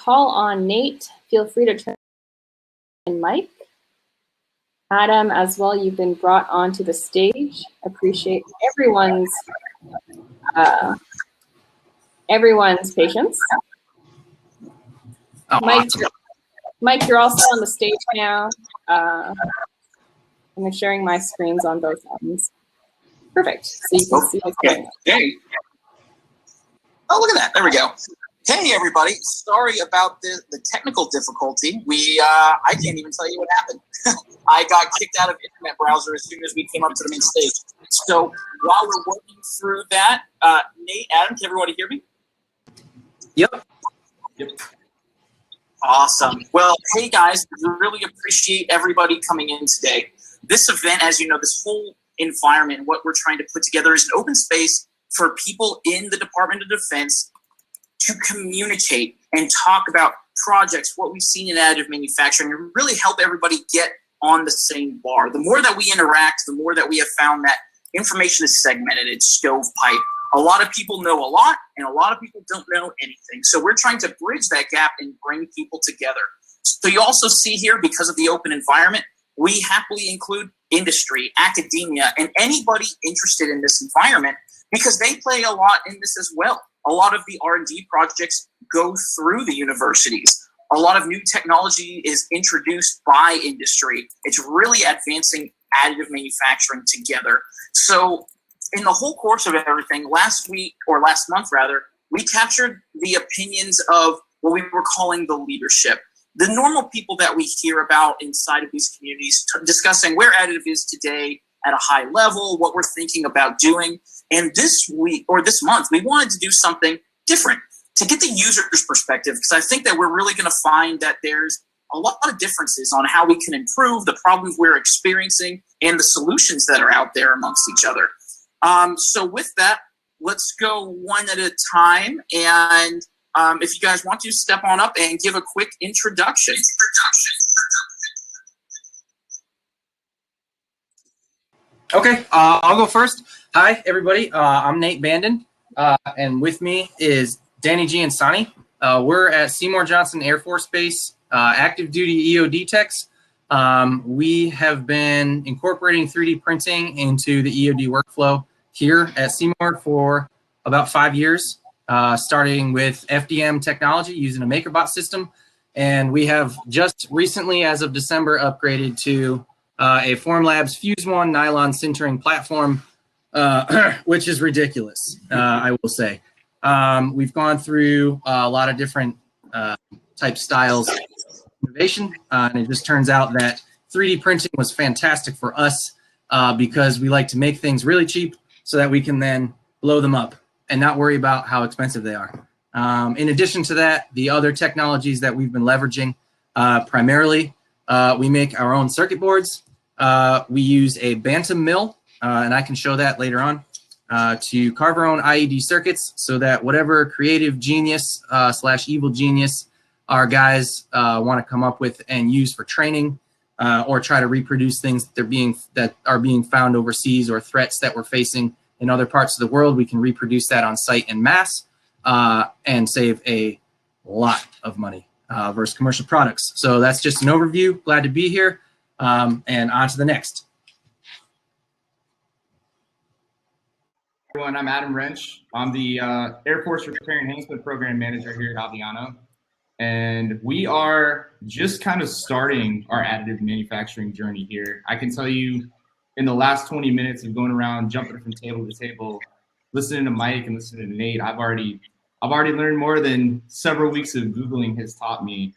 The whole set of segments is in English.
call on Nate. Feel free to turn on Mike. Adam, as well, you've been brought onto the stage. Appreciate everyone's patience. Oh, Mike, you're also on the stage now. I'm sharing my screens on both ends. Perfect. So you can see what's going on. Hey. Oh, look at that. There we go. Hey, everybody. Sorry about the technical difficulty. I can't even tell you what happened. I got kicked out of Internet Browser as soon as we came up to the main stage. So while we're working through that, Nate, Adam, can everybody hear me? Yep. Awesome. Well, hey, guys, we really appreciate everybody coming in today. This event, as you know, this whole environment, what we're trying to put together is an open space for people in the Department of Defense to communicate and talk about projects, what we've seen in additive manufacturing, and really help everybody get on the same bar. The more that we interact, the more that we have found that information is segmented, it's stovepipe. A lot of people know a lot, and a lot of people don't know anything. So we're trying to bridge that gap and bring people together. So you also see here, because of the open environment, we happily include industry, academia, and anybody interested in this environment, because they play a lot in this as well. A lot of the R&D projects go through the universities. A lot of new technology is introduced by industry. It's really advancing additive manufacturing together. So in the whole course of everything, last month, we captured the opinions of what we were calling the leadership. The normal people that we hear about inside of these communities discussing where additive is today at a high level, what we're thinking about doing. And this week, or this month, we wanted to do something different to get the user's perspective, because I think that we're really going to find that there's a lot of differences on how we can improve the problems we're experiencing and the solutions that are out there amongst each other. So with that, let's go one at a time. And if you guys want to, step on up and give a quick introduction. Okay, I'll go first. Hi, everybody. I'm Nate Bandon, and with me is Danny G and Sonny. We're at Seymour Johnson Air Force Base, active duty EOD techs. We have been incorporating 3D printing into the EOD workflow here at Seymour for about 5 years, starting with FDM technology using a MakerBot system. And we have just recently, as of December, upgraded to a Formlabs Fuse One nylon sintering platform, which is ridiculous, I will say. We've gone through a lot of different type styles of innovation, and it just turns out that 3D printing was fantastic for us because we like to make things really cheap so that we can then blow them up and not worry about how expensive they are. In addition to that, the other technologies that we've been leveraging, primarily, we make our own circuit boards. We use a Bantam mill, and I can show that later on, to carve our own IED circuits so that whatever creative genius / evil genius our guys want to come up with and use for training, or try to reproduce things that are being found overseas, or threats that we're facing in other parts of the world, we can reproduce that on site en masse and save a lot of money versus commercial products. So that's just an overview. Glad to be here. And on to the next. Everyone, I'm Adam Wrench. I'm the Air Force Repair Enhancement Program Manager here at Aviano. And we are just kind of starting our additive manufacturing journey here. I can tell you, in the last 20 minutes of going around, jumping from table to table, listening to Mike and listening to Nate, I've already learned more than several weeks of Googling has taught me.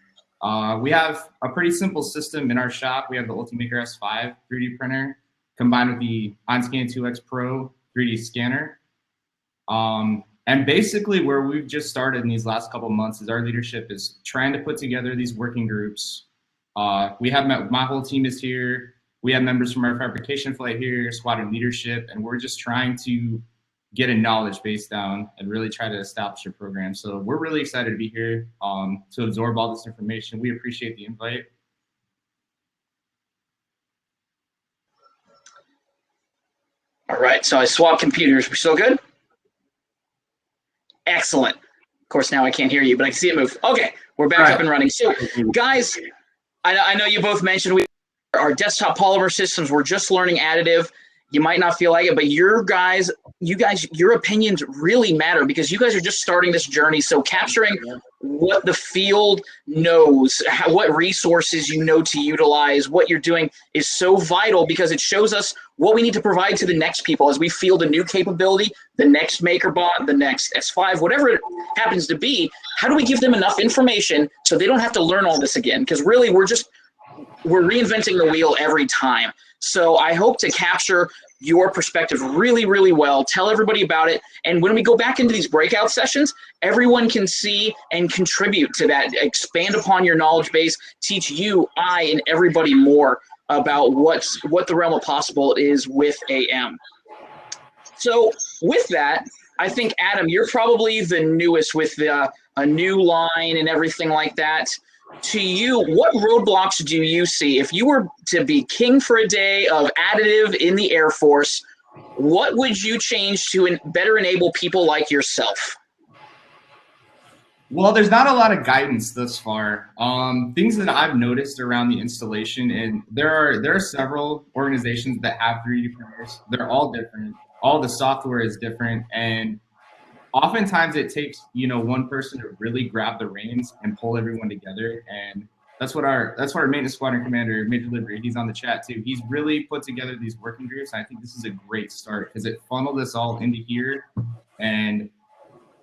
We have a pretty simple system in our shop. We have the Ultimaker S5 3D printer combined with the OnScan 2X Pro 3D scanner. And basically where we've just started in these last couple of months is our leadership is trying to put together these working groups. We have my whole team is here. We have members from our fabrication flight here, squadron leadership, and we're just trying to get a knowledge base down and really try to establish a program. So we're really excited to be here to absorb all this information. We appreciate the invite. All right, so I swapped computers. We still good? Excellent. Of course, now I can't hear you, but I can see it move. Okay, we're back up and running. So, guys, I know you both mentioned our desktop polymer systems. We're just learning additive. You might not feel like it, but you guys, your opinions really matter because you guys are just starting this journey. So capturing what the field knows, what resources you know to utilize, what you're doing is so vital because it shows us what we need to provide to the next people as we field a new capability, the next MakerBot, the next S5, whatever it happens to be. How do we give them enough information so they don't have to learn all this again? Because really, we're reinventing the wheel every time. So I hope to capture your perspective really, really well, tell everybody about it. And when we go back into these breakout sessions, everyone can see and contribute to that, expand upon your knowledge base, teach you, and everybody more about what the realm of possible is with AM. So with that, I think, Adam, you're probably the newest with a new line and everything like that. To you, what roadblocks do you see? If you were to be king for a day of additive in the Air Force, what would you change to better enable people like yourself? Well, there's not a lot of guidance thus far. Things that I've noticed around the installation, and there are several organizations that have 3D printers. They're all different. All the software is different, and oftentimes it takes, one person to really grab the reins and pull everyone together. And that's what our maintenance squadron commander, Major Liberty, he's on the chat too. He's really put together these working groups. And I think this is a great start because it funneled us all into here and,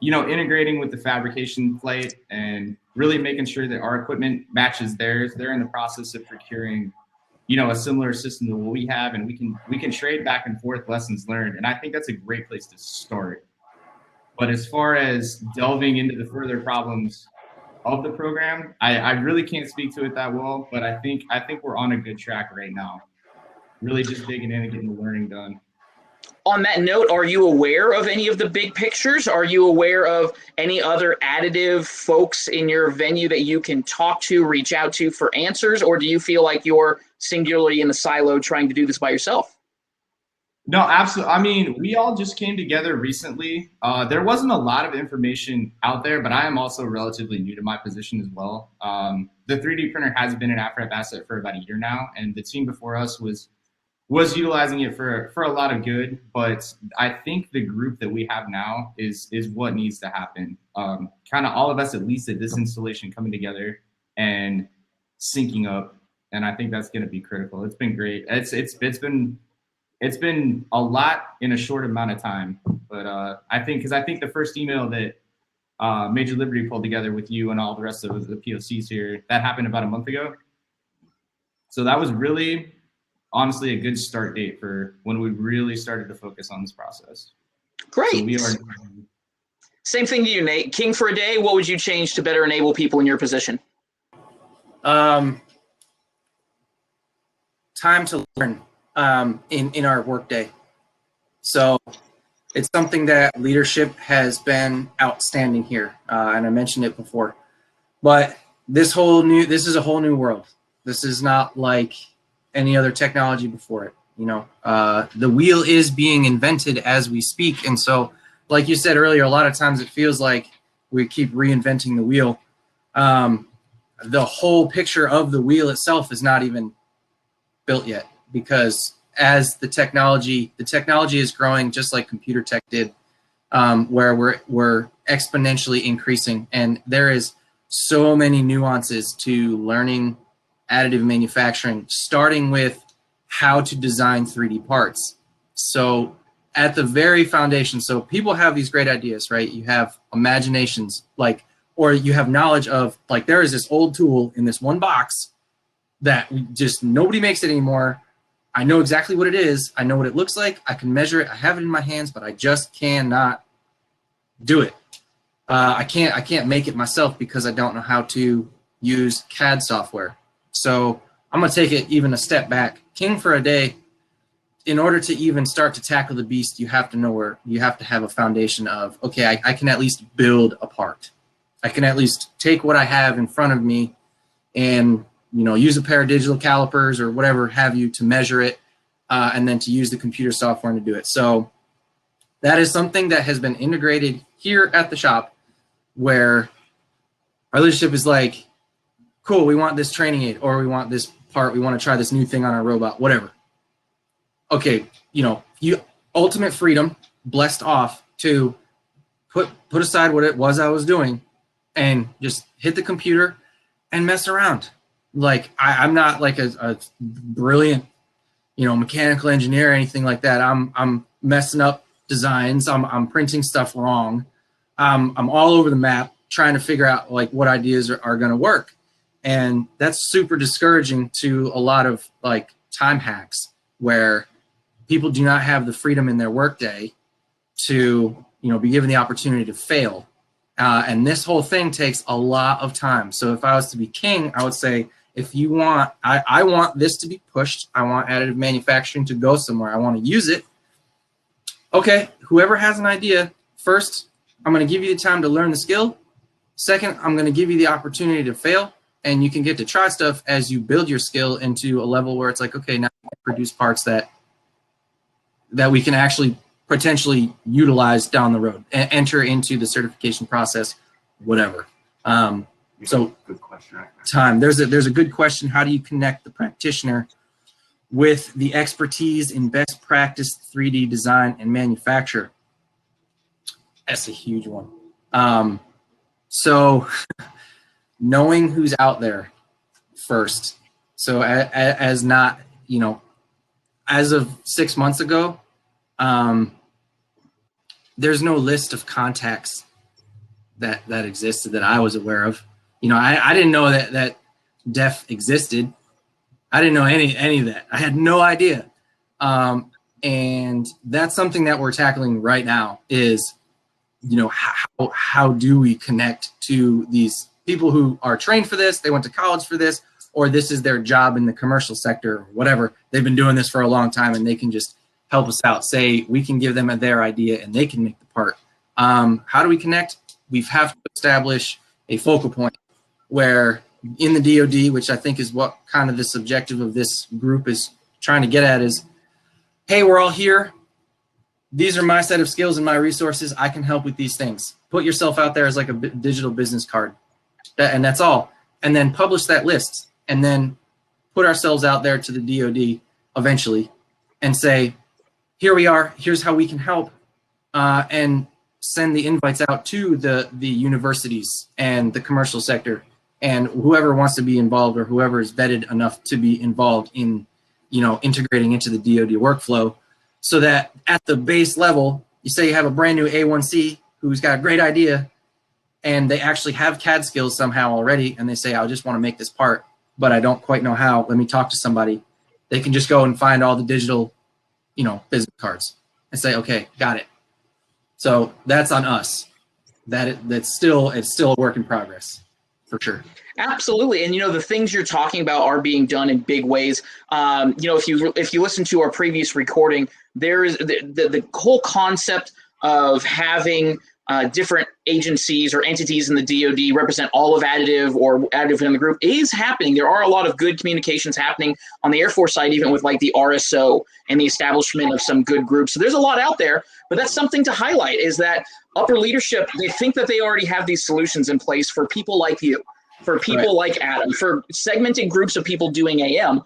integrating with the fabrication plate and really making sure that our equipment matches theirs. They're in the process of procuring, a similar system to what we have, and we can trade back and forth lessons learned. And I think that's a great place to start. But as far as delving into the further problems of the program, I really can't speak to it that well, but I think we're on a good track right now. Really just digging in and getting the learning done. On that note, are you aware of any of the big pictures? Are you aware of any other additive folks in your venue that you can talk to, reach out to for answers? Or do you feel like you're singularly in the silo trying to do this by yourself? No, absolutely. I mean, we all just came together recently. There wasn't a lot of information out there, but I am also relatively new to my position as well. The 3D printer has been an AFREP asset for about a year now, and the team before us was utilizing it for a lot of good. But I think the group that we have now is what needs to happen. Kind of all of us, at least at this installation, coming together and syncing up, and I think that's going to be critical. It's been great. It's been a lot in a short amount of time, but I think the first email that Major Liberty pulled together with you and all the rest of the POCs here, that happened about a month ago. So that was really, honestly, a good start date for when we really started to focus on this process. Great. So we are. Same thing to you, Nate. King for a day, what would you change to better enable people in your position? Time to learn. In our workday. So it's something that leadership has been outstanding here. And I mentioned it before, but this is a whole new world. This is not like any other technology before it. The wheel is being invented as we speak. And so, like you said earlier, a lot of times it feels like we keep reinventing the wheel. The whole picture of the wheel itself is not even built yet. Because as the technology is growing, just like computer tech did, where we're exponentially increasing, and there is so many nuances to learning additive manufacturing, starting with how to design 3D parts. So at the very foundation, so people have these great ideas, right? You have imaginations, or you have knowledge of, there is this old tool in this one box that just nobody makes it anymore. I know exactly what it is. I know what it looks like. I can measure it. I have it in my hands, but I just cannot do it. I can't make it myself because I don't know how to use CAD software. So I'm going to take it even a step back. King for a day, in order to even start to tackle the beast, you have to have a foundation of, okay, I can at least build a part. I can at least take what I have in front of me and use a pair of digital calipers or whatever have you to measure it, and then to use the computer software to do it. So that is something that has been integrated here at the shop. where our leadership is like, cool, we want this training aid, or we want this part, we want to try this new thing on our robot, whatever. Okay, you ultimate freedom, blessed off to put aside what it was I was doing and just hit the computer and mess around. Like I'm not like a brilliant, mechanical engineer or anything like that. I'm messing up designs. I'm printing stuff wrong. I'm all over the map trying to figure out like what ideas are going to work. And that's super discouraging to a lot of like time hacks where people do not have the freedom in their workday to, be given the opportunity to fail. And this whole thing takes a lot of time. So if I was to be king, I would say, if you want, I want this to be pushed. I want additive manufacturing to go somewhere. I want to use it. Okay, whoever has an idea, first, I'm going to give you the time to learn the skill. Second, I'm going to give you the opportunity to fail. And you can get to try stuff as you build your skill into a level where it's like, okay, now I can produce parts that we can actually potentially utilize down the road and enter into the certification process, whatever. So good question. Time. There's a good question. How do you connect the practitioner with the expertise in best practice 3D design and manufacture? That's a huge one. So knowing who's out there first. So as not, as of 6 months ago, there's no list of contacts that existed that I was aware of. I didn't know that DEF existed. I didn't know any of that. I had no idea. And that's something that we're tackling right now is, how do we connect to these people who are trained for this, they went to college for this, or this is their job in the commercial sector or whatever. They've been doing this for a long time and they can just help us out. Say we can give them their idea and they can make the part. How do we connect? We have to establish a focal point where in the DoD, which I think is what kind of the subjective of this group is trying to get at is, hey, we're all here. These are my set of skills and my resources. I can help with these things. Put yourself out there as like a digital business card. And that's all. And then publish that list and then put ourselves out there to the DoD eventually and say, here we are, here's how we can help, and send the invites out to the universities and the commercial sector and whoever wants to be involved or whoever is vetted enough to be involved in, integrating into the DoD workflow, so that at the base level, you say you have a brand new A1C who's got a great idea and they actually have CAD skills somehow already, and they say, I just want to make this part, but I don't quite know how. Let me talk to somebody. They can just go and find all the digital, business cards and say, okay, got it. So that's on us. It's still a work in progress, for sure. Absolutely. And, the things you're talking about are being done in big ways. If you listen to our previous recording, there is the whole concept of having different agencies or entities in the DoD represent all of additive or additive in the group is happening. There are a lot of good communications happening on the Air Force side, even with like the RSO and the establishment of some good groups. So there's a lot out there, but that's something to highlight is that upper leadership, they think that they already have these solutions in place for people like you, for people like Adam, for segmented groups of people doing AM.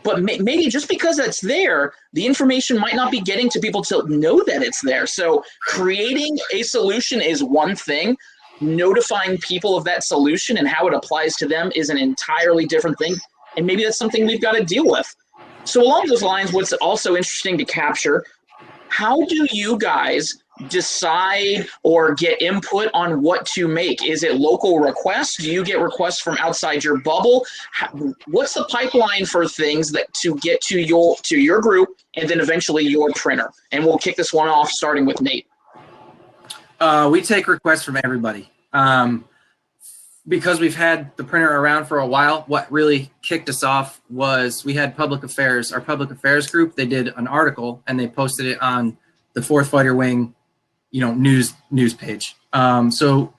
But maybe just because it's there, the information might not be getting to people to know that it's there. So creating a solution is one thing. Notifying people of that solution and how it applies to them is an entirely different thing. And maybe that's something we've got to deal with. So along those lines, what's also interesting to capture, how do you guys decide or get input on what to make? Is it local requests? Do you get requests from outside your bubble? What's the pipeline for things that to get to your group and then eventually your printer? And we'll kick this one off starting with Nate. We take requests from everybody. Because we've had the printer around for a while, what really kicked us off was we had public affairs. Our public affairs group, they did an article and they posted it on the 4th Fighter Wing news page. So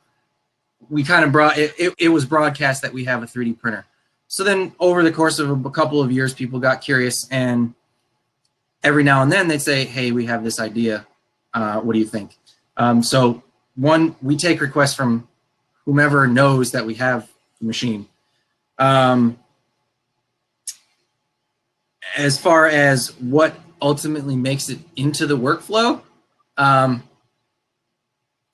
we kind of brought it was broadcast that we have a 3D printer. So then over the course of a couple of years, people got curious, and every now and then they'd say, hey, we have this idea. What do you think? So one, we take requests from whomever knows that we have the machine. As far as what ultimately makes it into the workflow,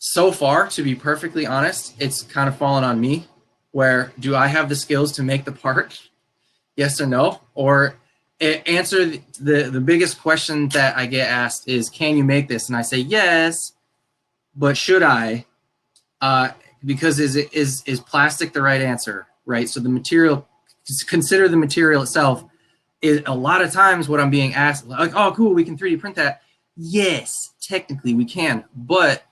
so far, to be perfectly honest, it's kind of fallen on me. Where do I have the skills to make the part? Yes or no? Or answer the biggest question that I get asked is, can you make this? And I say yes, but should I? Because is plastic the right answer, right? So the material, consider the material itself. Is a lot of times what I'm being asked, like, oh, cool, we can 3D print that. Yes, technically we can, but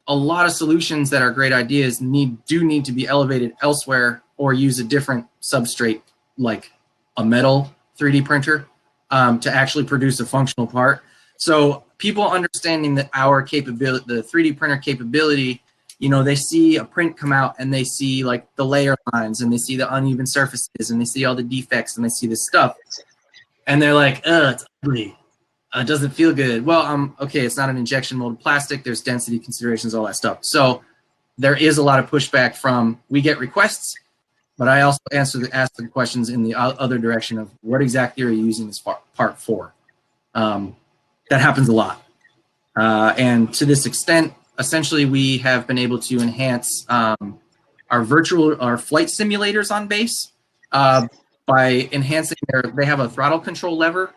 a lot of solutions that are great ideas do need to be elevated elsewhere or use a different substrate, like a metal 3D printer, to actually produce a functional part. So people understanding that our capability, the 3D printer capability, you know, they see a print come out and they see like the layer lines and they see the uneven surfaces and they see all the defects and they see this stuff. And they're like, it's ugly. It doesn't feel good. Well, okay, it's not an injection molded plastic. There's density considerations, all that stuff. So there is a lot of pushback from, we get requests, but I also ask the questions in the other direction of what exactly are you using this part for? That happens a lot. And to this extent, essentially we have been able to enhance our flight simulators on base by enhancing they have a throttle control lever.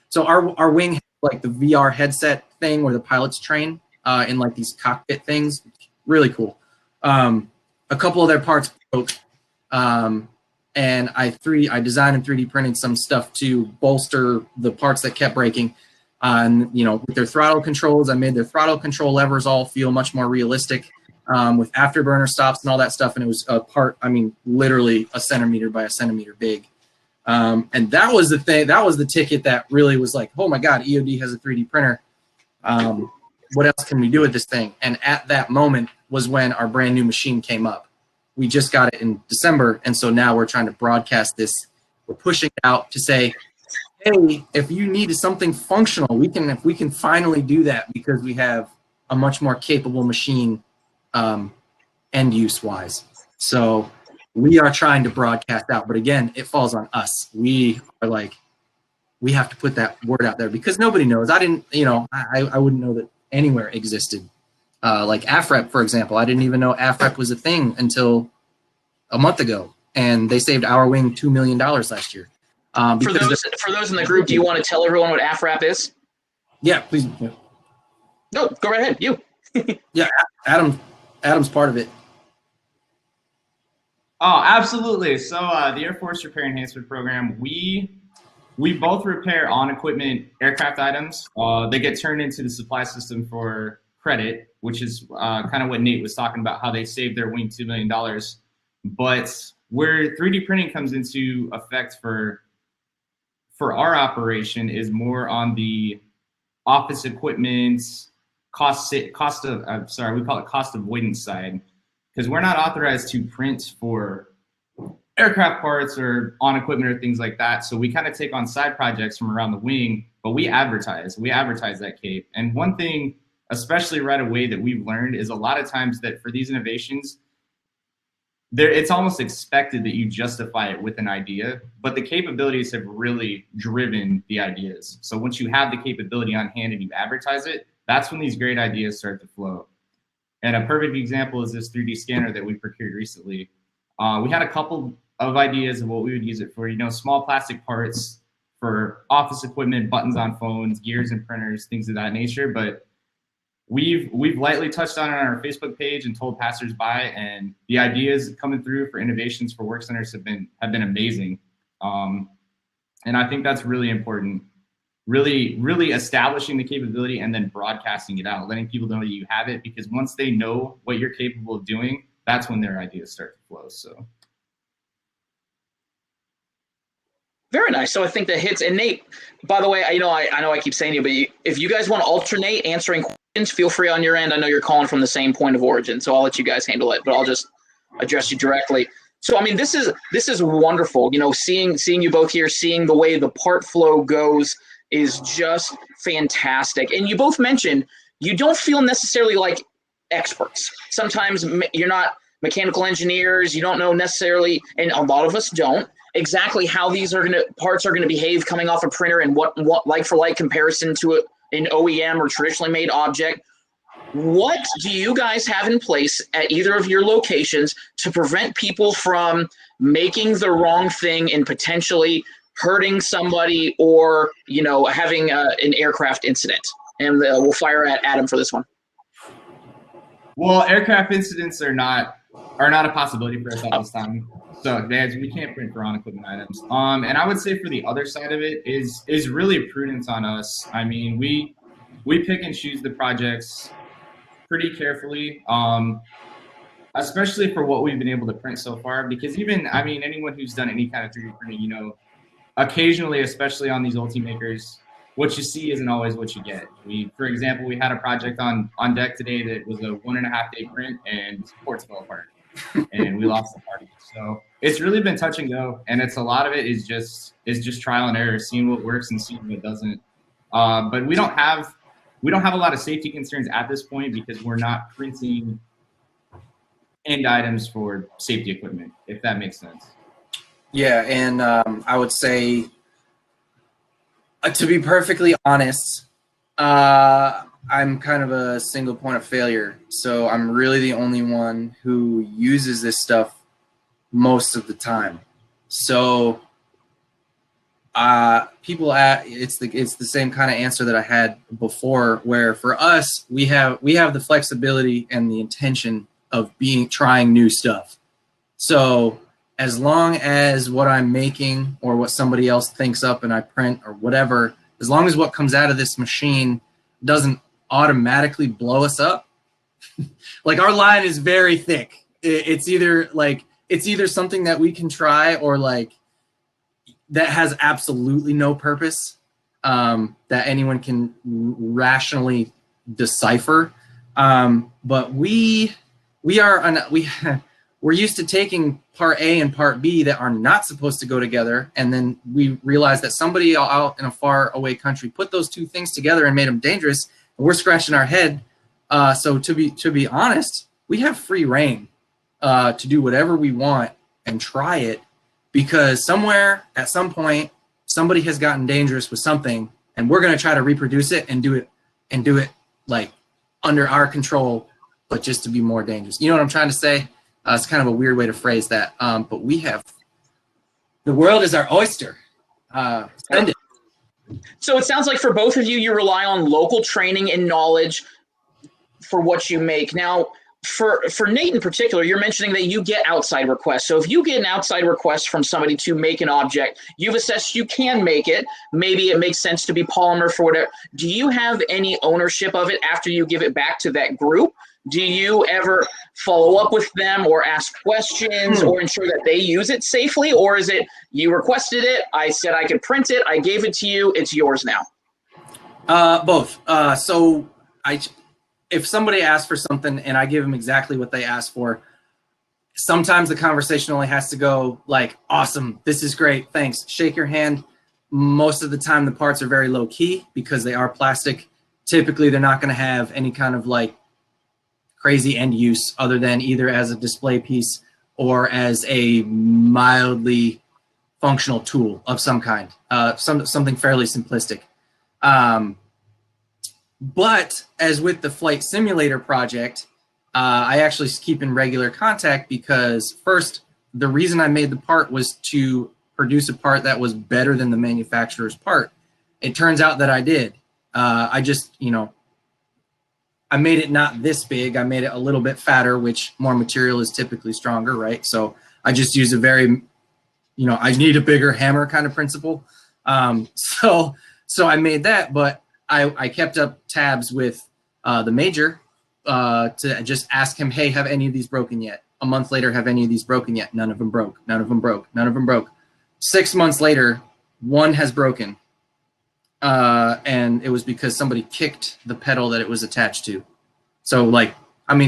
So our wing has like the VR headset thing where the pilots train in like these cockpit things. Really cool. A couple of their parts broke, and I designed and 3D printed some stuff to bolster the parts that kept breaking. And you know, with their throttle controls, I made their throttle control levers all feel much more realistic, with afterburner stops and all that stuff. And it was a part, I mean, literally a centimeter by a centimeter big. And that was the thing, that was the ticket that really was like, oh my God, EOD has a 3D printer. What else can we do with this thing? And at that moment was when our brand new machine came up. We just got it in December. And so now we're trying to broadcast this. We're pushing it out to say, hey, if you need something functional, we can finally do that because we have a much more capable machine, end use wise. So we are trying to broadcast out, but again, it falls on us. We are like, we have to put that word out there because nobody knows. I didn't, you know, I wouldn't know that anywhere existed. Like AFREP, for example, I didn't even know AFREP was a thing until a month ago, and they saved our wing $2 million last year. For those in the group, do you want to tell everyone what AFRAP is? Yeah, please. Yeah. No, go right ahead. You. Yeah, Adam's part of it. Oh, absolutely. So the Air Force Repair Enhancement Program, we both repair on-equipment aircraft items. They get turned into the supply system for credit, which is kind of what Nate was talking about, how they saved their wing $2 million. But where 3D printing comes into effect for our operation is more on the office equipment we call it cost avoidance side, because we're not authorized to print for aircraft parts or on equipment or things like that. So we kind of take on side projects from around the wing, but we advertise that cape. And one thing, especially right away, that we've learned is a lot of times that for these innovations, it's almost expected that you justify it with an idea, but the capabilities have really driven the ideas. So once you have the capability on hand and you advertise it, that's when these great ideas start to flow. And a perfect example is this 3D scanner that we procured recently. We had a couple of ideas of what we would use it for, you know, small plastic parts for office equipment, buttons on phones, gears and printers, things of that nature. But we've lightly touched on it on our Facebook page and told passersby, and the ideas coming through for innovations for work centers have been amazing. And I think that's really important. Really establishing the capability and then broadcasting it out, letting people know that you have it, because once they know what you're capable of doing, that's when their ideas start to flow. So very nice. So I think that hits. And Nate, by the way, I know I keep saying but if you guys want to alternate answering questions, feel free on your end. I know you're calling from the same point of origin, so I'll let you guys handle it, but I'll just address you directly. So I mean, this is wonderful. You know, seeing you both here, seeing the way the part flow goes is just fantastic. And you both mentioned you don't feel necessarily like experts. Sometimes you're not mechanical engineers. You don't know necessarily, and a lot of us don't, exactly how these parts are going to behave coming off a printer and what like for like comparison to an OEM or traditionally made object. What do you guys have in place at either of your locations to prevent people from making the wrong thing and potentially hurting somebody or, you know, having an aircraft incident? And we'll fire at Adam for this one. Well, aircraft incidents are not a possibility for us at this time. So we can't print for on-equipment items. And I would say for the other side of it is really a prudence on us. I mean, we pick and choose the projects pretty carefully, especially for what we've been able to print so far. Because even, I mean, anyone who's done any kind of 3D printing, you know, occasionally, especially on these Ultimakers, what you see isn't always what you get. For example, we had a project on deck today that was a 1.5 day print and ports fell apart and we lost the party. So it's really been touch and go, and it's a lot of it is just trial and error, seeing what works and seeing what doesn't. But we don't have a lot of safety concerns at this point because we're not printing end items for safety equipment, if that makes sense. Yeah, and I would say, to be perfectly honest, I'm kind of a single point of failure. So I'm really the only one who uses this stuff most of the time. So it's the same kind of answer that I had before, where for us, we have the flexibility and the intention of trying new stuff. So as long as what I'm making or what somebody else thinks up and I print or whatever, as long as what comes out of this machine doesn't automatically blow us up, like our line is very thick. It's either something that we can try or like that has absolutely no purpose that anyone can rationally decipher. But we're used to taking part A and part B that are not supposed to go together, and then we realize that somebody out in a far away country put those two things together and made them dangerous, and we're scratching our head. So to be honest, we have free reign to do whatever we want and try it, because somewhere at some point somebody has gotten dangerous with something, and we're going to try to reproduce it and do it like under our control, but just to be more dangerous. You know what I'm trying to say? It's kind of a weird way to phrase that, but the world is our oyster. Spend it. So it sounds like for both of you, you rely on local training and knowledge for what you make. Now, for Nate in particular, you're mentioning that you get outside requests. So if you get an outside request from somebody to make an object, you've assessed you can make it. Maybe it makes sense to be polymer for whatever. Do you have any ownership of it after you give it back to that group? Do you ever follow up with them or ask questions or ensure that they use it safely? Or is it you requested it, I said I could print it, I gave it to you, it's yours now? Both. So if somebody asks for something and I give them exactly what they asked for, sometimes the conversation only has to go like, awesome, this is great, thanks, shake your hand. Most of the time the parts are very low key because they are plastic. Typically they're not going to have any kind of like crazy end use other than either as a display piece or as a mildly functional tool of some kind, something fairly simplistic. But as with the flight simulator project, I actually keep in regular contact because first, the reason I made the part was to produce a part that was better than the manufacturer's part. It turns out that I did. I just, I made it not this big. I made it a little bit fatter, which more material is typically stronger, right? So I just use a very, I need a bigger hammer kind of principle. So I made that, but I kept up tabs with the major to just ask him, hey, have any of these broken yet? A month later, have any of these broken yet? None of them broke. None of them broke. None of them broke. 6 months later, one has broken. And it was because somebody kicked the pedal that it was attached to. So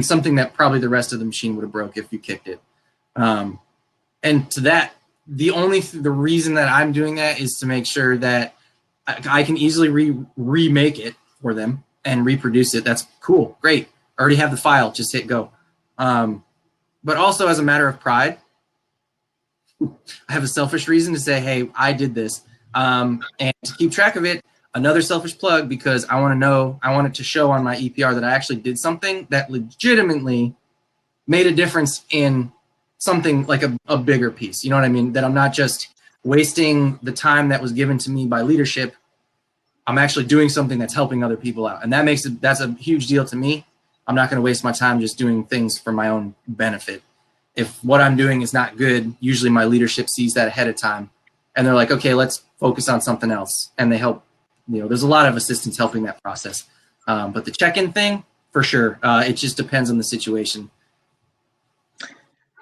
something that probably the rest of the machine would have broke if you kicked it. And to that, the reason that I'm doing that is to make sure that I can easily remake it for them and reproduce it. That's cool. Great. I already have the file. Just hit go. but also as a matter of pride. I have a selfish reason to say, hey, I did this. And to keep track of it, another selfish plug, because I want it to show on my EPR that I actually did something that legitimately made a difference in something like a bigger piece. You know what I mean? That I'm not just wasting the time that was given to me by leadership. I'm actually doing something that's helping other people out. And that's a huge deal to me. I'm not going to waste my time just doing things for my own benefit. If what I'm doing is not good, usually my leadership sees that ahead of time. And they're like, okay, let's focus on something else. And they help, there's a lot of assistance helping that process. But the check-in thing, for sure, it just depends on the situation.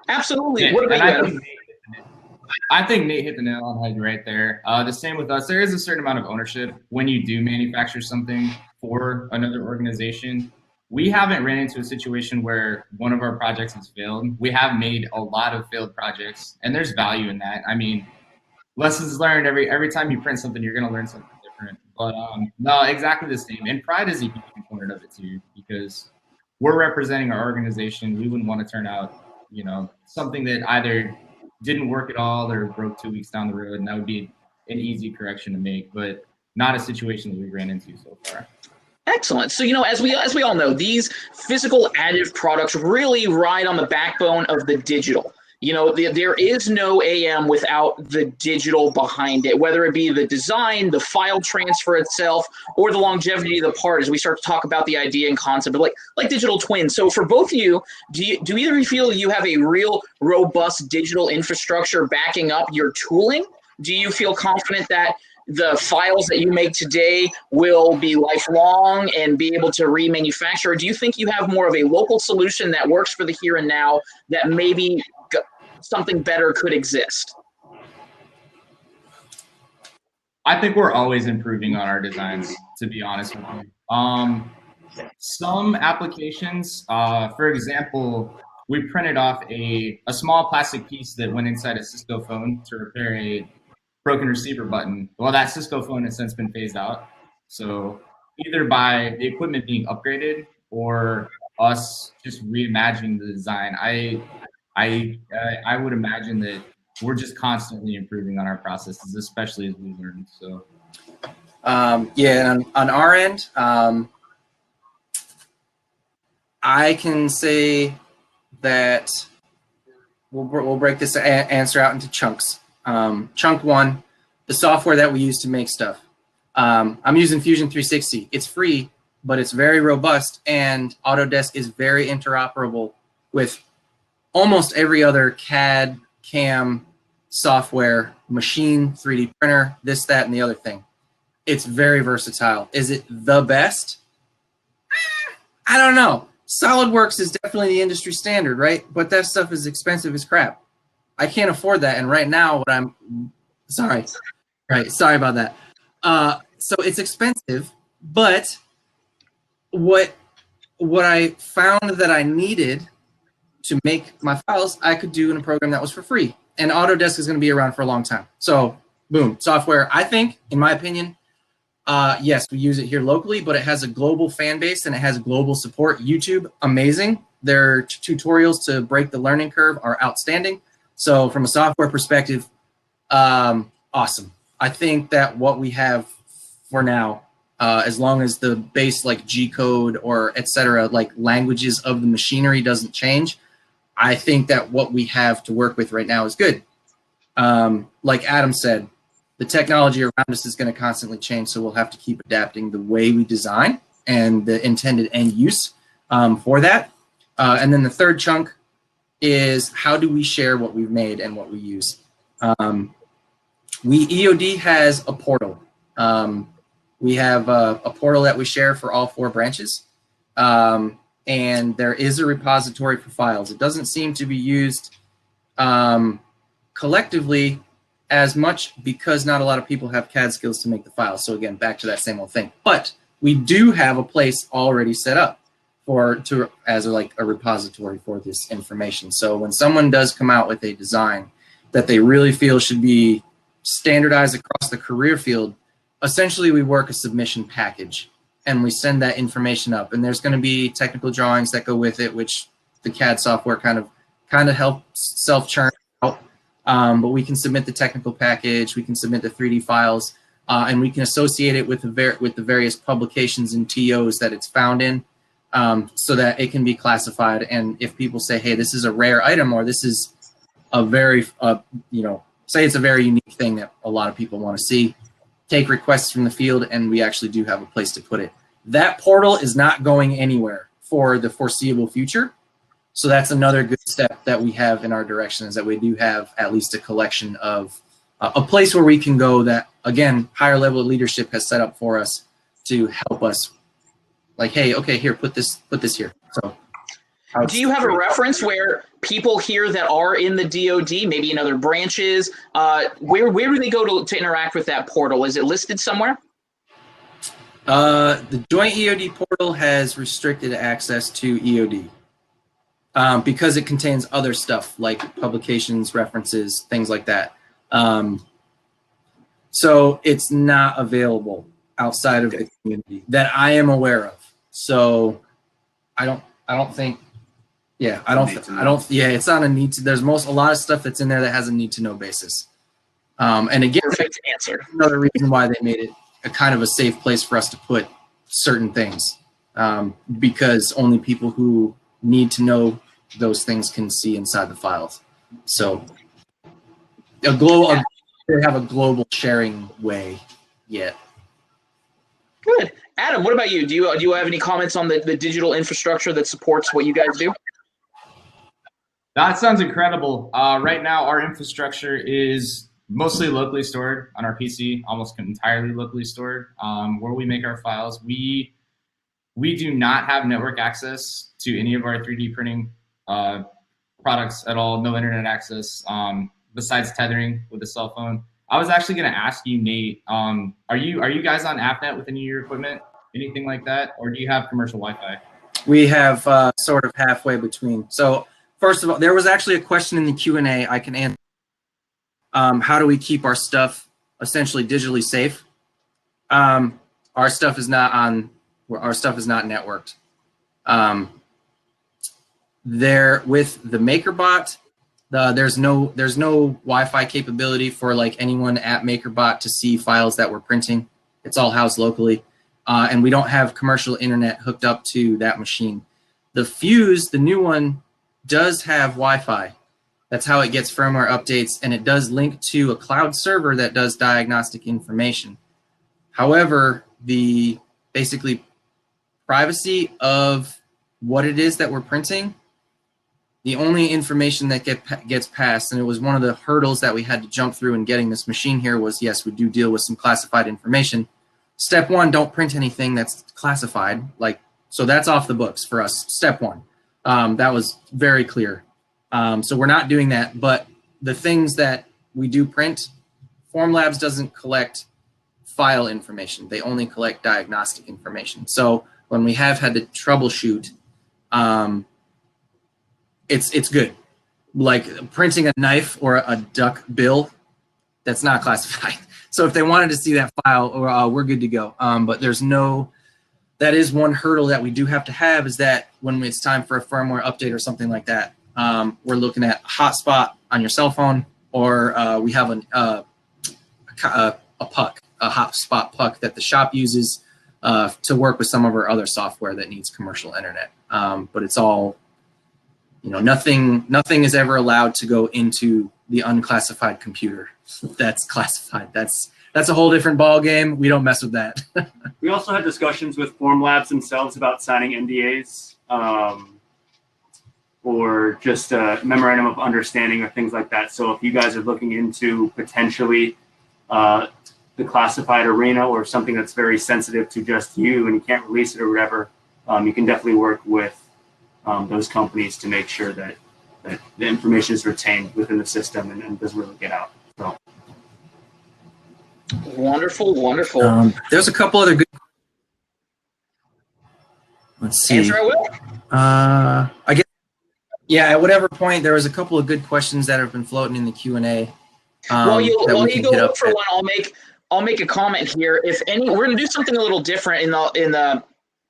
Absolutely. Yeah, what about you? I think Nate hit the nail on the head right there. The same with us. There is a certain amount of ownership when you do manufacture something for another organization. We haven't ran into a situation where one of our projects has failed. We have made a lot of failed projects, and there's value in that. I mean, lessons learned. Every time you print something, you're going to learn something different. But no, exactly the same. And pride is a huge component of it too, because we're representing our organization. We wouldn't want to turn out, something that either didn't work at all or broke 2 weeks down the road, and that would be an easy correction to make, but not a situation that we ran into so far. Excellent. So, as we all know, these physical additive products really ride on the backbone of the digital. There is no AM without the digital behind it, whether it be the design, the file transfer itself, or the longevity of the part as we start to talk about the idea and concept of like digital twins. So for both of you, do either of you feel you have a real robust digital infrastructure backing up your tooling? Do you feel confident that the files that you make today will be lifelong and be able to remanufacture? Or do you think you have more of a local solution that works for the here and now that maybe something better could exist? I think we're always improving on our designs, to be honest with you. Some applications, for example, we printed off a small plastic piece that went inside a Cisco phone to repair a broken receiver button. Well, that Cisco phone has since been phased out. So either by the equipment being upgraded or us just reimagining the design, I would imagine that we're just constantly improving on our processes, especially as we learn. So, yeah, on our end, I can say that we'll break this answer out into chunks. Chunk one, the software that we use to make stuff. I'm using Fusion 360. It's free, but it's very robust, and Autodesk is very interoperable with almost every other CAD, CAM software, machine, 3D printer, this, that, and the other thing. It's very versatile. Is it the best? I don't know. SolidWorks is definitely the industry standard, right? But that stuff is expensive as crap. I can't afford that. And right now, sorry about that. So it's expensive, but what I found that I needed to make my files, I could do in a program that was for free. And Autodesk is going to be around for a long time. So boom, software, I think, in my opinion, yes, we use it here locally, but it has a global fan base and it has global support. YouTube, amazing. Their tutorials to break the learning curve are outstanding. So from a software perspective, awesome. I think that what we have for now, as long as the base like G code or et cetera, like languages of the machinery doesn't change, I think that what we have to work with right now is good. Like Adam said, the technology around us is going to constantly change, so we'll have to keep adapting the way we design and the intended end use for that. And then the third chunk is how do we share what we've made and what we use. EOD has a portal. We have a portal that we share for all 4 branches. And there is a repository for files. It doesn't seem to be used collectively as much because not a lot of people have CAD skills to make the files. So again, back to that same old thing. But we do have a place already set up as a repository for this information. So when someone does come out with a design that they really feel should be standardized across the career field, essentially we work a submission package and we send that information up. And there's going to be technical drawings that go with it, which the CAD software kind of kind of helps self-churn out. But we can submit the technical package, we can submit the 3D files, and we can associate it with the various publications and TOs that it's found in, so that it can be classified. And if people say, hey, this is a rare item, or this is a very, say it's a very unique thing that a lot of people want to see, take requests from the field, and we actually do have a place to put it. That portal is not going anywhere for the foreseeable future. So that's another good step that we have in our direction, is that we do have at least a collection of a place where we can go that, again, higher level of leadership has set up for us to help us. Like, hey, okay, here, put this here. So, do you have a reference where people here that are in the DoD, maybe in other branches, where do they go to interact with that portal? Is it listed somewhere? The Joint EOD portal has restricted access to EOD because it contains other stuff like publications, references, things like that. So it's not available outside of the community that I am aware of. So I don't think, yeah, it's not a need to, there's a lot of stuff that's in there that has a need to know basis. And again, Perfect answer. Another reason why they made it a kind of a safe place for us to put certain things, because only people who need to know those things can see inside the files. So they have a global sharing way yet. Good. Adam, what about you? Do you have any comments on the digital infrastructure that supports what you guys do? That sounds incredible. Right now, our infrastructure is mostly locally stored on our PC, almost entirely locally stored. Where we make our files, we do not have network access to any of our 3D printing products at all. No internet access besides tethering with a cell phone. I was actually going to ask you, Nate, are you guys on AppNet with any of your equipment, anything like that, or do you have commercial Wi-Fi? We have sort of halfway between. So first of all, there was actually a question in the Q&A I can answer. How do we keep our stuff essentially digitally safe? Our stuff is not networked. There with the MakerBot, there's no Wi-Fi capability for like anyone at MakerBot to see files that we're printing. It's all housed locally, and we don't have commercial internet hooked up to that machine. The Fuse, the new one, does have Wi-Fi. That's how it gets firmware updates, and it does link to a cloud server that does diagnostic information. However, the basically privacy of what it is that we're printing, the only information that gets passed, and it was one of the hurdles that we had to jump through in getting this machine here, was yes, we do deal with some classified information. Step one, don't print anything that's classified. So that's off the books for us. Step one, that was very clear. So we're not doing that, but the things that we do print, Formlabs doesn't collect file information. They only collect diagnostic information. So when we have had to troubleshoot, it's good. Like printing a knife or a duck bill, that's not classified. So if they wanted to see that file, we're good to go. But that is one hurdle that we do have to have, is that when it's time for a firmware update or something like that, we're looking at a hotspot on your cell phone, or we have a puck, a hotspot puck that the shop uses to work with some of our other software that needs commercial internet. But it's all, nothing is ever allowed to go into the unclassified computer that's classified. That's a whole different ball game. We don't mess with that. We also had discussions with Formlabs themselves about signing NDAs. Or just a memorandum of understanding or things like that. So if you guys are looking into potentially the classified arena or something that's very sensitive to just you and you can't release it or whatever, you can definitely work with those companies to make sure that the information is retained within the system and doesn't really get out. So. Wonderful, wonderful. There's a couple other good. Let's see. Answer I will. I guess. Yeah, at whatever point, there was a couple of good questions that have been floating in the Q&A. While you go look for one, I'll make a comment here. We're going to do something a little different in the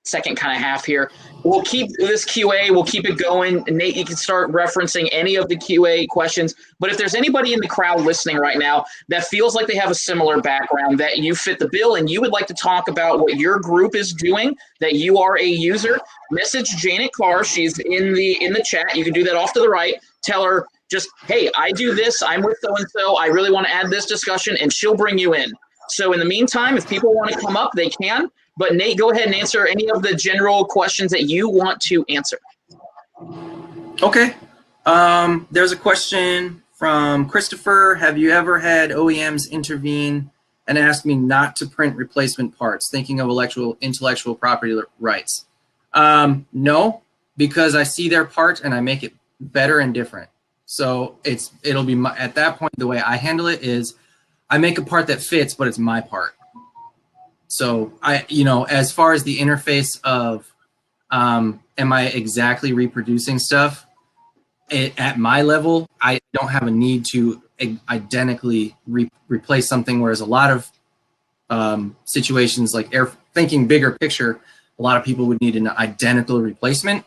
second kind of half here. We'll keep this QA, we'll keep it going. Nate, you can start referencing any of the QA questions, but if there's anybody in the crowd listening right now that feels like they have a similar background, that you fit the bill, and you would like to talk about what your group is doing, that you are a user, message Janet Carr. She's in the chat. You can do that off to the right. Tell her just, hey, I do this, I'm with so-and-so, I really want to add this discussion, and she'll bring you in. So in the meantime, if people want to come up, they can. But Nate, go ahead and answer any of the general questions that you want to answer. Okay. There's a question from Christopher. Have you ever had OEMs intervene and ask me not to print replacement parts, thinking of intellectual property rights? No, because I see their part and I make it better and different. So it'll be at that point, the way I handle it is I make a part that fits, but it's my part. So as far as the interface of, am I exactly reproducing stuff? At my level, I don't have a need to identically replace something. Whereas a lot of situations like thinking bigger picture, a lot of people would need an identical replacement.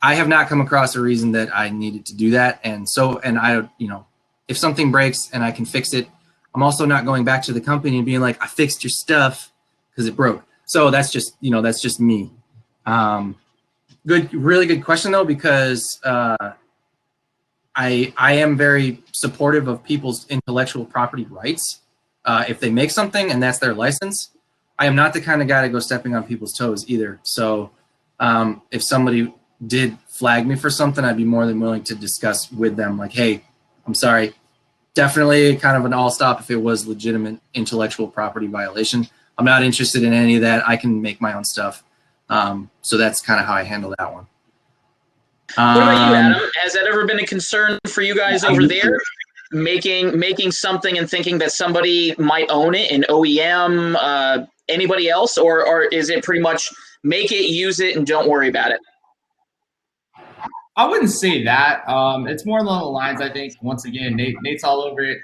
I have not come across a reason that I needed to do that. And I, if something breaks and I can fix it, I'm also not going back to the company and being like, I fixed your stuff because it broke. So that's just, that's just me. Really good question though, because I am very supportive of people's intellectual property rights. If they make something and that's their license, I am not the kind of guy to go stepping on people's toes either. So if somebody did flag me for something, I'd be more than willing to discuss with them like, hey, I'm sorry. Definitely kind of an all stop if it was legitimate intellectual property violation. I'm not interested in any of that. I can make my own stuff. So that's kind of how I handle that one. What about you, Adam? Has that ever been a concern for you guys over there? Making something and thinking that somebody might own it, an OEM, anybody else, or is it pretty much make it, use it, and don't worry about it? I wouldn't say that. It's more along the lines, I think, once again, Nate's all over it.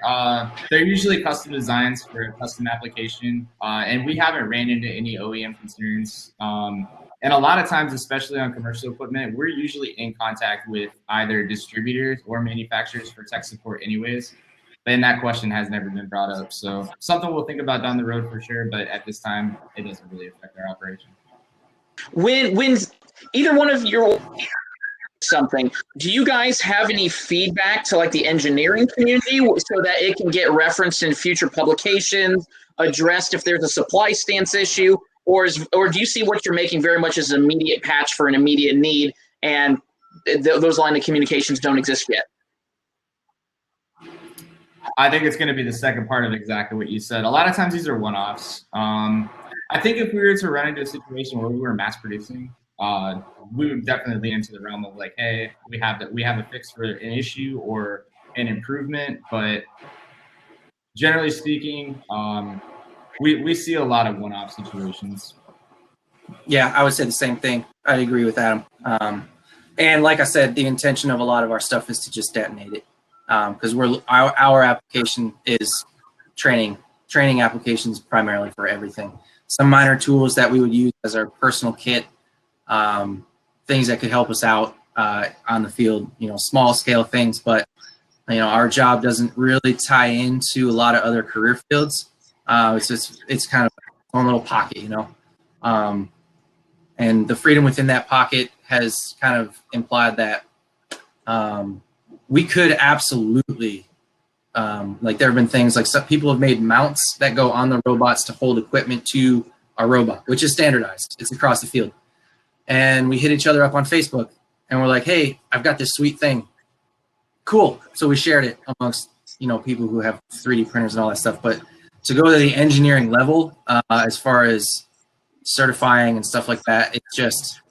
They're usually custom designs for a custom application, and we haven't ran into any OEM concerns. And a lot of times, especially on commercial equipment, we're usually in contact with either distributors or manufacturers for tech support anyways. And that question has never been brought up. So something we'll think about down the road for sure, but at this time, it doesn't really affect our operation. When either one of your something, do you guys have any feedback to like the engineering community so that it can get referenced in future publications, addressed if there's a supply stance issue, or do you see what you're making very much as an immediate patch for an immediate need, and those line of communications don't exist yet? I think it's going to be the second part of exactly what you said. A lot of times these are one-offs. I think if we were to run into a situation where we were mass producing, we would definitely lean into the realm of like, hey, we have a fix for an issue or an improvement. But generally speaking, we see a lot of one-off situations. Yeah, I would say the same thing. I agree with Adam. And like I said, the intention of a lot of our stuff is to just detonate it, because our application is training applications primarily for everything. Some minor tools that we would use as our personal kit, things that could help us out on the field, small scale things, but our job doesn't really tie into a lot of other career fields. It's kind of a little pocket, and the freedom within that pocket has kind of implied that we could absolutely, like there have been things like some people have made mounts that go on the robots to hold equipment to our robot, which is standardized. It's across the field. And we hit each other up on Facebook and we're like, hey, I've got this sweet thing. Cool. So we shared it amongst, people who have 3D printers and all that stuff. But to go to the engineering level, as far as certifying and stuff like that, it's just,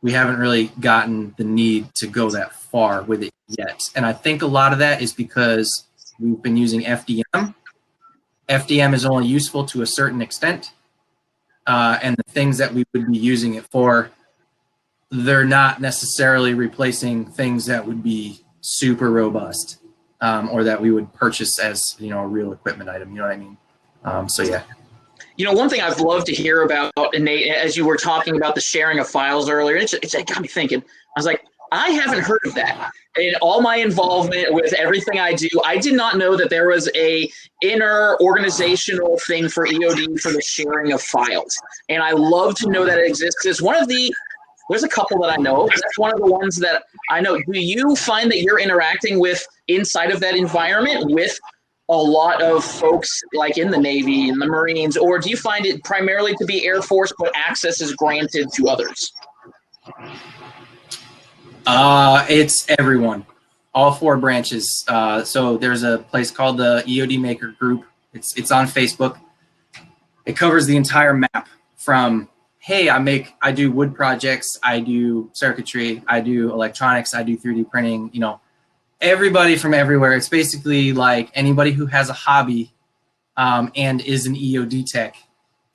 we haven't really gotten the need to go that far with it yet. And I think a lot of that is because we've been using FDM. FDM is only useful to a certain extent. And the things that we would be using it for, they're not necessarily replacing things that would be super robust, or that we would purchase as, a real equipment item. You know what I mean? So yeah. You know, one thing I've loved to hear about, and Nate, as you were talking about the sharing of files earlier, it got me thinking. I was like, I haven't heard of that. In all my involvement with everything I do, I did not know that there was a inner organizational thing for EOD for the sharing of files. And I love to know that it exists. It's one of the, there's a couple that I know. That's one of the ones that I know. Do you find that you're interacting with inside of that environment with a lot of folks like in the Navy and the Marines, or do you find it primarily to be Air Force, but access is granted to others? It's everyone, all 4 branches. So there's a place called the Eod Maker Group. It's on Facebook. It covers the entire map from, hey, I do wood projects, I do circuitry, I do electronics, I do 3D printing, you know, everybody from everywhere. It's basically like anybody who has a hobby and is an EOD tech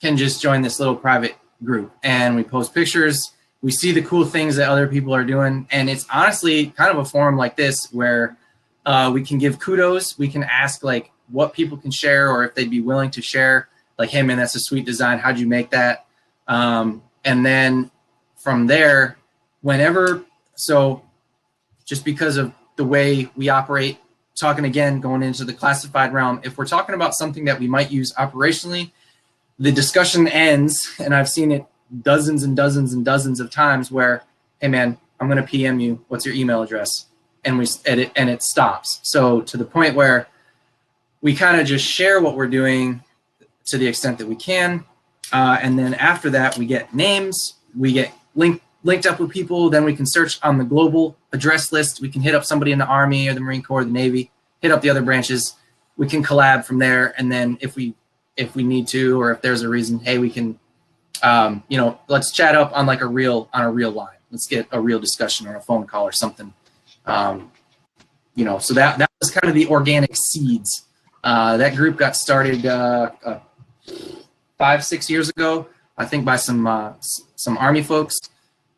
can just join this little private group. And we post pictures. We see the cool things that other people are doing. And it's honestly kind of a forum like this where we can give kudos. We can ask like what people can share or if they'd be willing to share. Like, hey, man, that's a sweet design. How'd you make that? And then from there, so just because of the way we operate, talking again, going into the classified realm, if we're talking about something that we might use operationally, the discussion ends, and I've seen it dozens and dozens and dozens of times where, hey man, I'm going to PM you, what's your email address? And we edit and it stops. So to the point where we kind of just share what we're doing to the extent that we can. And then after that, we get names, we get linked up with people, then we can search on the global address list. We can hit up somebody in the Army or the Marine Corps or the Navy, hit up the other branches. We can collab from there. And then if we need to, or if there's a reason, hey, we can, you know, let's chat up on like a real line. Let's get a real discussion or a phone call or something. You know, so that was kind of the organic seeds. That group got started 5-6 years ago, I think, by some Army folks,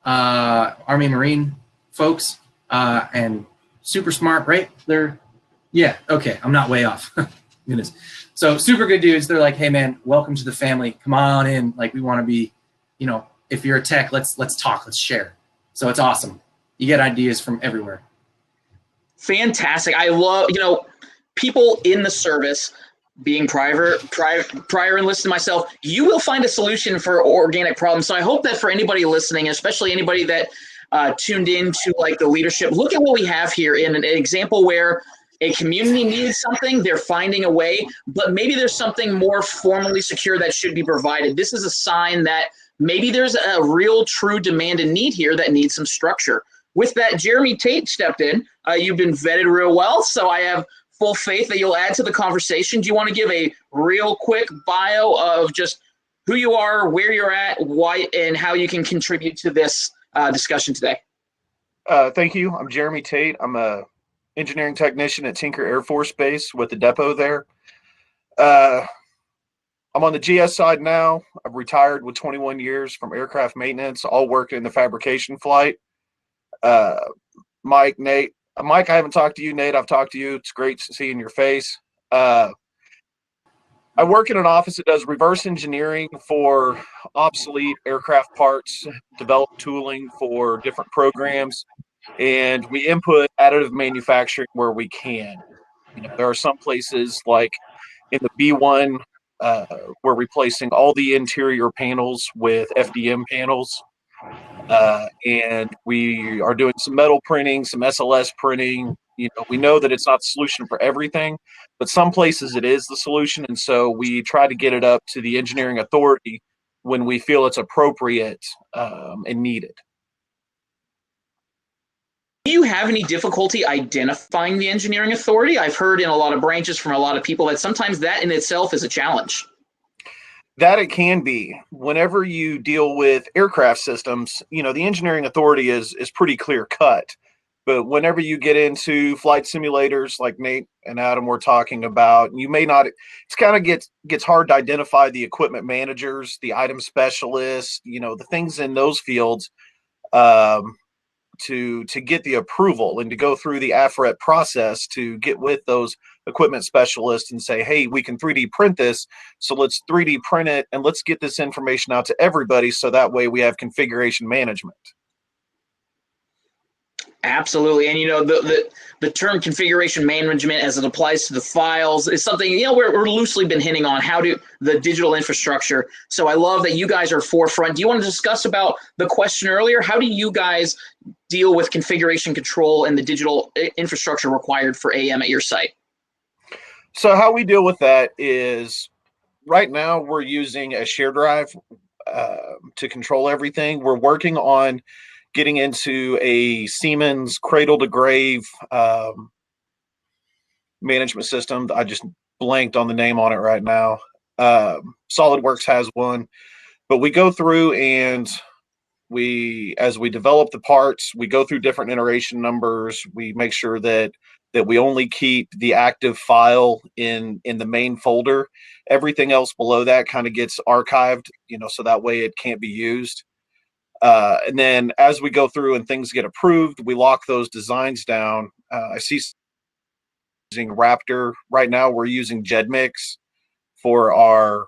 Army Marine folks, and super smart, right? Yeah, okay, I'm not way off. Goodness. So super good dudes. They're like, hey man, welcome to the family. Come on in. Like, we want to be, you know, if you're a tech, let's talk, let's share. So it's awesome. You get ideas from everywhere. Fantastic. I love, you know, people in the service, being prior enlisted myself, you will find a solution for organic problems. So I hope that for anybody listening, especially anybody that tuned in to like the leadership, look at what we have here in an example where a community needs something, they're finding a way, but maybe there's something more formally secure that should be provided. This is a sign that maybe there's a real true demand and need here that needs some structure. With that, Jeremy Tate stepped in. You've been vetted real well, so I have full faith that you'll add to the conversation. Do you want to give a real quick bio of just who you are, where you're at, why, and how you can contribute to this discussion today? Thank you. I'm Jeremy Tate. I'm a engineering technician at Tinker Air Force Base with the depot there. I'm on the GS side now. I've retired with 21 years from aircraft maintenance, all working in the fabrication flight. Mike, Nate. Mike, I haven't talked to you. Nate, I've talked to you. It's great seeing your face. I work in an office that does reverse engineering for obsolete aircraft parts, develop tooling for different programs, and we input additive manufacturing where we can. You know, there are some places like in the B1, we're replacing all the interior panels with FDM panels. And we are doing some metal printing, some SLS printing. You know, we know that it's not the solution for everything, but some places it is the solution. And so we try to get it up to the engineering authority when we feel it's appropriate and needed. Do you have any difficulty identifying the engineering authority? I've heard in a lot of branches from a lot of people that sometimes that in itself is a challenge. That it can be. Whenever you deal with aircraft systems, you know, the engineering authority is pretty clear cut. But whenever you get into flight simulators like Nate and Adam were talking about, you may not, it's kind of gets hard to identify the equipment managers, the item specialists, you know, the things in those fields to get the approval and to go through the AFRET process to get with those equipment specialist and say, hey, we can 3D print this, so let's 3D print it and let's get this information out to everybody so that way we have configuration management. Absolutely. And, you know, the term configuration management as it applies to the files is something, you know, we're loosely been hinting on how to the digital infrastructure. So I love that you guys are forefront. Do you want to discuss about the question earlier? How do you guys deal with configuration control and the digital infrastructure required for AM at your site? So how we deal with that is right now we're using a share drive to control everything. We're working on getting into a Siemens cradle to grave management system. I just blanked on the name on it right now. SolidWorks has one, but we go through and as we develop the parts, we go through different iteration numbers. We make sure that we only keep the active file in the main folder. Everything else below that kind of gets archived, you know, so that way it can't be used. And then as we go through and things get approved, we lock those designs down. I see using Raptor. Right now we're using Jedmix for our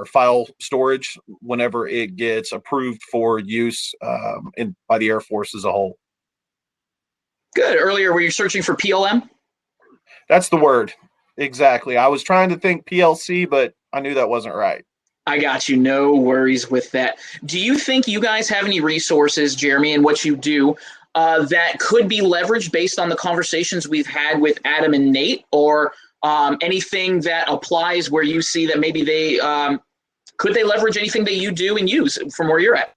file storage whenever it gets approved for use by the Air Force as a whole. Good. Earlier, were you searching for PLM? That's the word. Exactly. I was trying to think PLC, but I knew that wasn't right. I got you. No worries with that. Do you think you guys have any resources, Jeremy, and what you do that could be leveraged based on the conversations we've had with Adam and Nate, or anything that applies where you see that maybe could they leverage anything that you do and use from where you're at?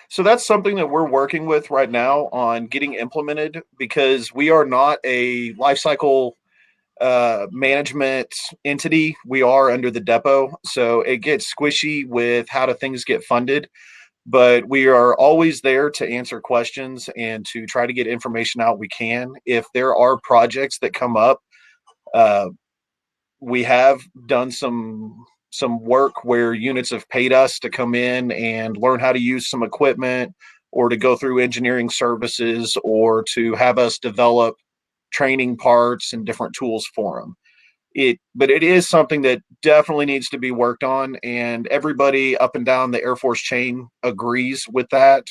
So that's something that we're working with right now on getting implemented, because we are not a lifecycle management entity. We are under the depot, so it gets squishy with how things get funded, but we are always there to answer questions and to try to get information out we can. If there are projects that come up, we have done some work where units have paid us to come in and learn how to use some equipment, or to go through engineering services, or to have us develop training parts and different tools for them. But it is something that definitely needs to be worked on, and everybody up and down the Air Force chain agrees with that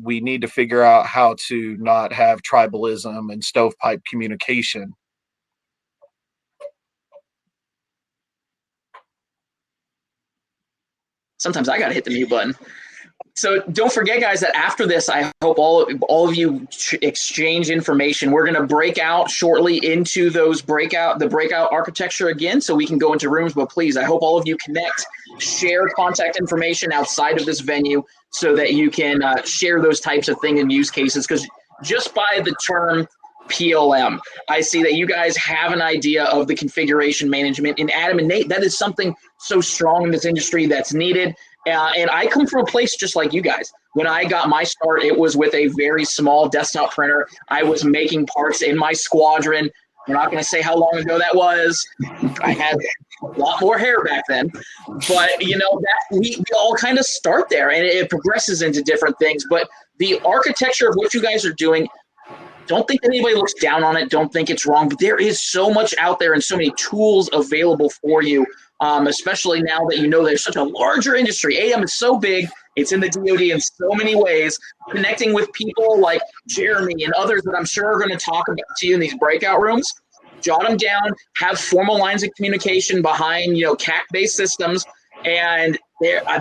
we need to figure out how to not have tribalism and stovepipe communication. Sometimes I got to hit the mute button. So don't forget, guys, that after this, I hope all of you exchange information. We're going to break out shortly into the breakout architecture again, so we can go into rooms. But please, I hope all of you connect, share contact information outside of this venue, so that you can share those types of things and use cases. Because just by the term PLM, I see that you guys have an idea of the configuration management. And Adam and Nate, that is something so strong in this industry that's needed. And I come from a place just like you guys. When I got my start, it was with a very small desktop printer. I was making parts in my squadron. We're not going to say how long ago that was. I had a lot more hair back then. But, you know, that we all kind of start there, and it progresses into different things. But the architecture of what you guys are doing, don't think that anybody looks down on it. Don't think it's wrong. But there is so much out there and so many tools available for you. Especially now that you know there's such a larger industry. AM is so big, it's in the DoD in so many ways. Connecting with people like Jeremy and others that I'm sure are going to talk about to you in these breakout rooms, jot them down, have formal lines of communication behind, you know, CAC-based systems, and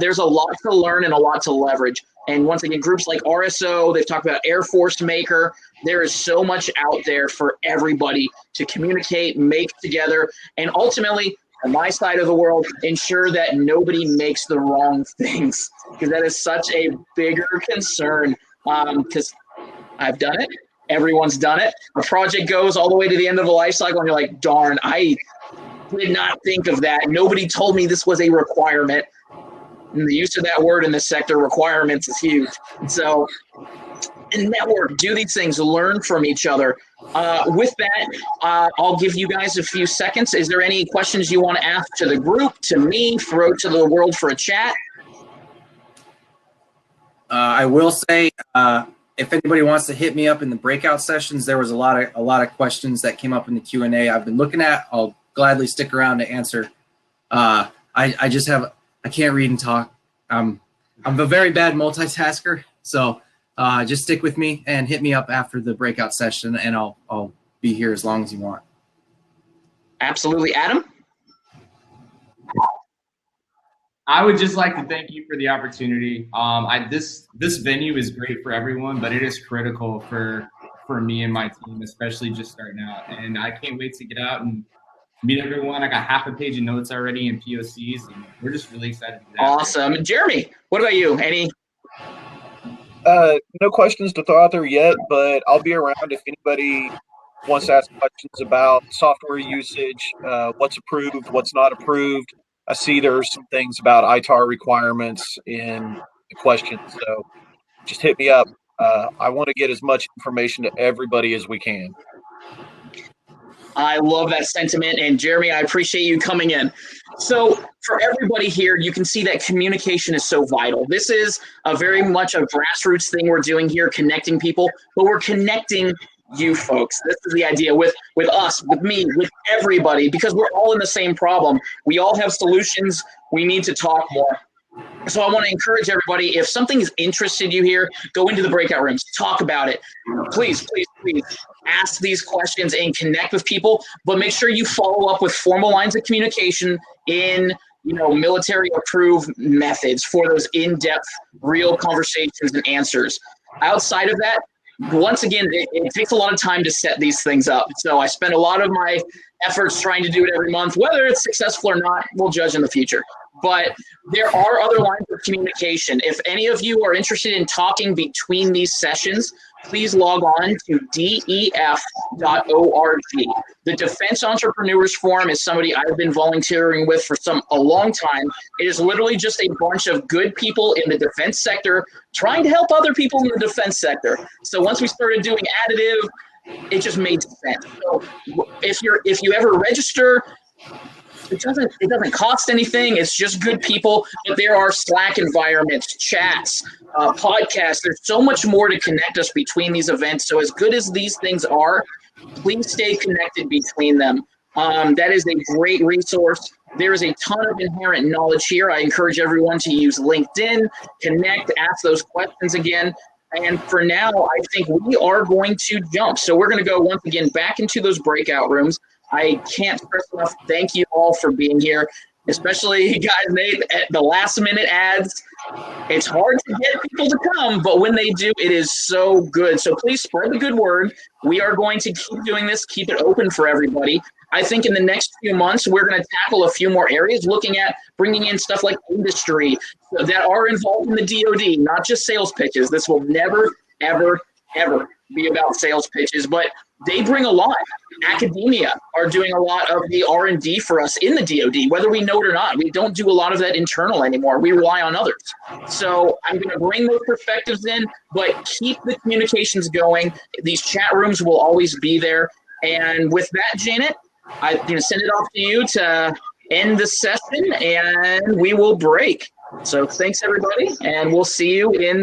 there's a lot to learn and a lot to leverage. And once again, groups like RSO, they've talked about Air Force Maker. There is so much out there for everybody to communicate, make together, and ultimately, on my side of the world, ensure that nobody makes the wrong things, because that is such a bigger concern. Because I've done it. Everyone's done it. A project goes all the way to the end of the life cycle, and you're like, darn, I did not think of that. Nobody told me this was a requirement. And the use of that word in this sector, requirements, is huge. So, and network, do these things, learn from each other. With that, I'll give you guys a few seconds. Is there any questions you want to ask to the group, to me, throw to the world for a chat? I will say if anybody wants to hit me up in the breakout sessions, there was a lot of questions that came up in the Q&A I've been looking at. I'll gladly stick around to answer. I can't read and talk. I'm a very bad multitasker, so just stick with me and hit me up after the breakout session, and I'll be here as long as you want. Absolutely. Adam? I would just like to thank you for the opportunity. This venue is great for everyone, but it is critical for me and my team, especially just starting out. And I can't wait to get out and meet everyone. I got half a page of notes already and POCs, and we're just really excited to do that. Awesome. Jeremy, what about you? Any? No questions to throw out there yet, but I'll be around if anybody wants to ask questions about software usage, what's approved, what's not approved. I see there's some things about ITAR requirements in the questions, so just hit me up. I want to get as much information to everybody as we can. I love that sentiment, and Jeremy, I appreciate you coming in. So for everybody here, you can see that communication is so vital. This is a very much a grassroots thing we're doing here, connecting people, but we're connecting you folks. This is the idea with us, with me, with everybody, because we're all in the same problem. We all have solutions. We need to talk more. So I want to encourage everybody, if something has interested you here, go into the breakout rooms, talk about it. Please, please, please ask these questions and connect with people, but make sure you follow up with formal lines of communication in military approved methods for those in-depth, real conversations and answers. Outside of that, once again, it takes a lot of time to set these things up. So I spend a lot of my efforts trying to do it every month. Whether it's successful or not, we'll judge in the future. But there are other lines of communication. If any of you are interested in talking between these sessions, please log on to def.org. The Defense Entrepreneurs Forum is somebody I've been volunteering with for a long time. It is literally just a bunch of good people in the defense sector trying to help other people in the defense sector. So once we started doing additive, it just made sense. So if you ever register, it doesn't cost anything. It's just good people. But there are Slack environments, chats, podcasts. There's so much more to connect us between these events. So as good as these things are, please stay connected between them. That is a great resource. There is a ton of inherent knowledge here. I encourage everyone to use LinkedIn, connect, ask those questions again. And for now, I think we are going to jump. So we're going to go once again back into those breakout rooms. I can't stress enough, thank you all for being here, especially guys, Nate, at the last minute ads. It's hard to get people to come, but when they do, it is so good. So please spread the good word. We are going to keep doing this, keep it open for everybody. I think in the next few months, we're going to tackle a few more areas, looking at bringing in stuff like industry that are involved in the DoD, not just sales pitches. This will never, ever, ever be about sales pitches, but they bring a lot. Academia are doing a lot of the R&D for us in the DoD, whether we know it or not. We don't do a lot of that internal anymore. We rely on others. So I'm going to bring those perspectives in, but keep the communications going. These chat rooms will always be there. And with that, Janet, I'm going to send it off to you to end the session, and we will break. So thanks, everybody, and we'll see you in the